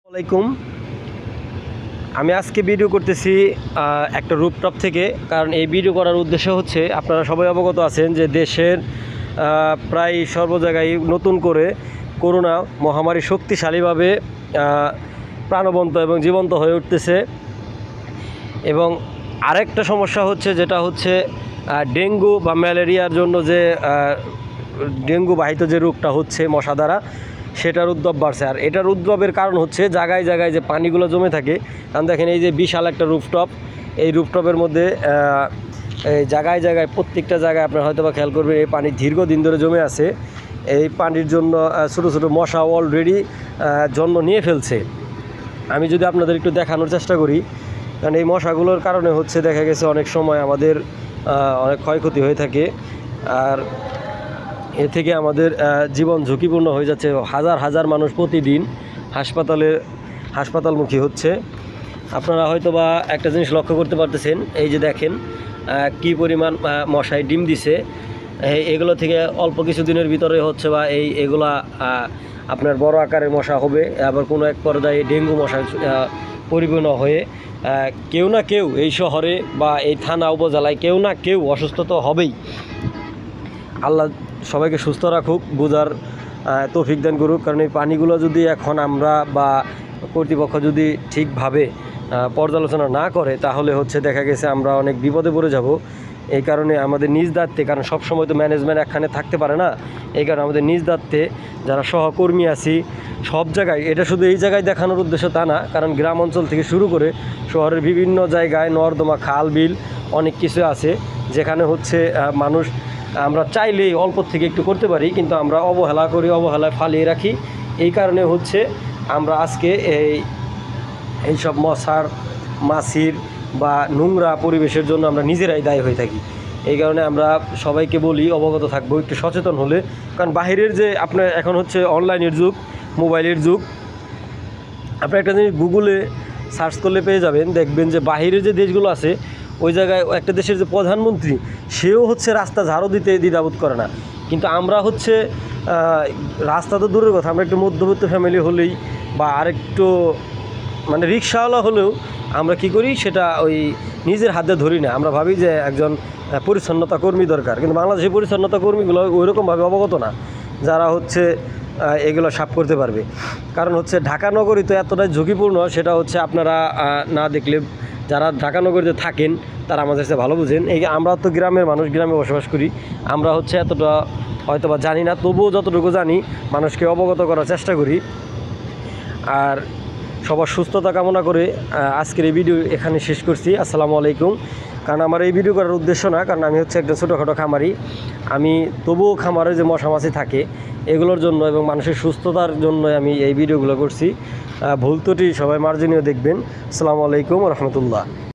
আসসালামাইকুম। আমি আজকে ভিডিও করতেছি একটা রুফটপ থেকে। কারণ এই ভিডিও করার উদ্দেশ্য হচ্ছে, আপনারা সবাই অবগত আছেন যে দেশের প্রায় সর্ব জায়গায় নতুন করে করোনা মহামারী শক্তিশালীভাবে প্রাণবন্ত এবং জীবন্ত হয়ে উঠতেছে। এবং আরেকটা সমস্যা হচ্ছে, যেটা হচ্ছে ডেঙ্গু বা ম্যালেরিয়ার জন্য যে ডেঙ্গু বাহিত যে রোগটা হচ্ছে মশা দ্বারা, সেটার উদ্ভব বাড়ছে। আর এটার উদ্ভবের কারণ হচ্ছে জায়গায় জায়গায় যে পানিগুলো জমে থাকে। কারণ দেখেন, এই যে বিশাল একটা রুফটপ, এই রুফটপের মধ্যে এই জায়গায় জায়গায় প্রত্যেকটা জায়গায় আপনারা হয়তো বা খেয়াল করবেন, এই পানি দীর্ঘদিন ধরে জমে আছে। এই পানির জন্য ছোটো ছোটো মশা অলরেডি জন্ম নিয়ে ফেলছে। আমি যদি আপনাদের একটু দেখানোর চেষ্টা করি, কারণ এই মশাগুলোর কারণে হচ্ছে দেখা গেছে অনেক সময় আমাদের অনেক ক্ষয়ক্ষতি হয়ে থাকে। আর এ থেকে আমাদের জীবন ঝুঁকিপূর্ণ হয়ে যাচ্ছে। হাজার হাজার মানুষ প্রতিদিন হাসপাতালমুখী হচ্ছে। আপনারা হয়তো বা একটা জিনিস লক্ষ্য করতে পারতেছেন, এই যে দেখেন কি পরিমাণ মশায় ডিম দিছে। এগুলো থেকে অল্প কিছু দিনের ভিতরে হচ্ছে বা এগুলা আপনার বড় আকারের মশা হবে, আবার কোনো এক পর্যায়ে ডেঙ্গু মশায় পরিপূর্ণ হয়ে কেউ না কেউ এই শহরে বা এই থানা উপজেলায় কেউ না কেউ অসুস্থ তো হবেই। আল্লাহ সবাইকে সুস্থ রাখুক, বোঝার তৌফিক দান করুক। কারণ এই পানিগুলো যদি এখন আমরা বা কর্তৃপক্ষ যদি ঠিকভাবে পর্যালোচনা না করে, তাহলে হচ্ছে দেখা গেছে আমরা অনেক বিপদে পড়ে যাব। এই কারণে আমাদের নিজ দায়িত্বে, কারণ সবসময় তো ম্যানেজমেন্ট একখানে থাকতে পারে না, এই কারণে আমাদের নিজ দায়িত্বে যারা সহকর্মী আছি সব জায়গায়, এটা শুধু এই জায়গায় দেখানোর উদ্দেশ্য তা না, কারণ গ্রাম অঞ্চল থেকে শুরু করে শহরের বিভিন্ন জায়গায় নর্দমা, খাল, বিল অনেক কিছু আছে, যেখানে হচ্ছে মানুষ আমরা চাইলেই অল্প থেকে একটু করতে পারি, কিন্তু আমরা অবহেলা করি, অবহেলায় ফালিয়ে রাখি। এই কারণে হচ্ছে আমরা আজকে এইসব মশার, মাছির বা নোংরা পরিবেশের জন্য আমরা নিজেরাই দায়ী হয়ে থাকি। এই কারণে আমরা সবাইকে বলি অবগত থাকবো, একটু সচেতন হলে। কারণ বাহিরের যে আপনার এখন হচ্ছে অনলাইনের যুগ, মোবাইলের যুগ, আপনার একটা জিনিস গুগলে সার্চ করলে পেয়ে যাবেন, দেখবেন যে বাহিরের যে দেশগুলো আছে, ওই জায়গায় একটা দেশের যে প্রধানমন্ত্রী, সেও হচ্ছে রাস্তা ঝাড়ু দিতে দ্বিধাবোধ করে না। কিন্তু আমরা হচ্ছে রাস্তা তো দূরের কথা, আমরা একটু মধ্যবিত্ত ফ্যামিলি হলেই বা আরেকটু মানে রিক্সাওয়ালা হলেও আমরা কি করি, সেটা ওই নিজের হাতে ধরি না। আমরা ভাবি যে একজন পরিচ্ছন্নতা কর্মী দরকার, কিন্তু বাংলাদেশের পরিচ্ছন্নতা কর্মীগুলো ওইরকমভাবে অবগত না, যারা হচ্ছে এগুলো সাফ করতে পারবে। কারণ হচ্ছে ঢাকা নগরী তো এতটাই ঝুঁকিপূর্ণ, সেটা হচ্ছে আপনারা না দেখলে, যারা ঢাকা নগরীতে থাকেন তারা আমাদের কাছে ভালো বুঝেন। এই আমরা তো গ্রামের মানুষ, গ্রামে বসবাস করি, আমরা হচ্ছে এতটা হয়তো বা জানি না, তবুও যতটুকু জানি মানুষকে অবগত করার চেষ্টা করি। আর সবার সুস্থতা কামনা করে আজকের এই ভিডিও এখানে শেষ করছি। আসসালামু আলাইকুম। কারণ আমার এই ভিডিও করার উদ্দেশ্য না, কারণ আমি হচ্ছে একটা ছোটোখাটো খামারি। আমি তবুও খামারে যে মশামাছি থাকে এগুলোর জন্য এবং মানুষের সুস্থতার জন্য আমি এই ভিডিওগুলো করছি। ভুল ত্রুটি সবাই মার্জনীয় দেখবেন। আসসালামু আলাইকুম রহমতুল্লাহ।